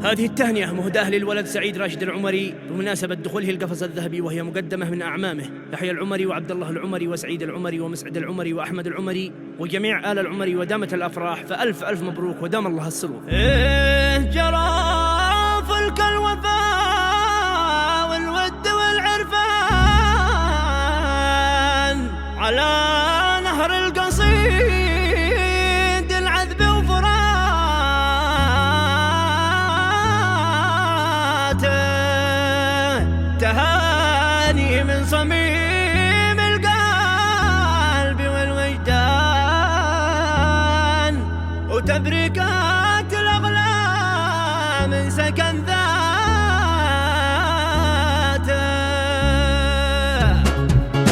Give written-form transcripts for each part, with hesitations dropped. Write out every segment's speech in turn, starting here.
هذه التهنئة مهداة للولد سعيد راشد العمري بمناسبة دخوله القفص الذهبي، وهي مقدمة من أعمامه يحيى العمري وعبد الله العمري وسعيد العمري ومسعد العمري وأحمد العمري وجميع آل العمري، ودامت الأفراح، فألف ألف مبروك ودام الله السرور. جرى فلك الوفاء والود والعرفان على نهر القصيد العذب تهاني من صميم القلب والوجدان، وتبريكات الأغلى من سكن ذاته.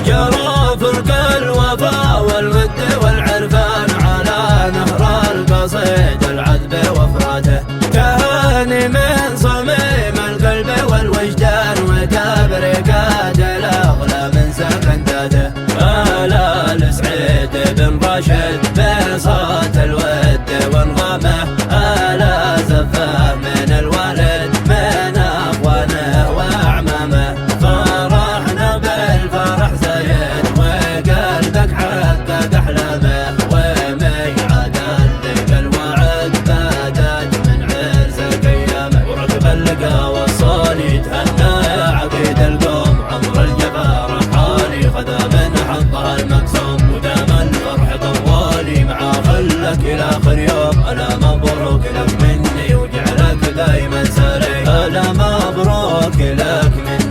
جرى فرق الوفا والود والعرفان على نهر القصيد العذب وفراته، تهاني من صميم القلب والوجدان، وتبريكات الأغلى من سكن ذاته. آلال سعيد بن راشد بصوت الود وانغامه، آلا زفاه من الوالد من أخوانه وأعمامه. فرحنا بالفرح زين وقلبك حقق أحلامه، وميعاد اللقى الوعد بادت من عرسك أيامه. وركب اللقى والصال يتهنى عقيد القوم، عمر الجفا رحالي خذا من حظها المقسوم، ودام الفرح طوالي مع خلك إلى آخر يوم. ألا مبروك لك مني وجعلك دايما سالي، ألا مبروك لك مني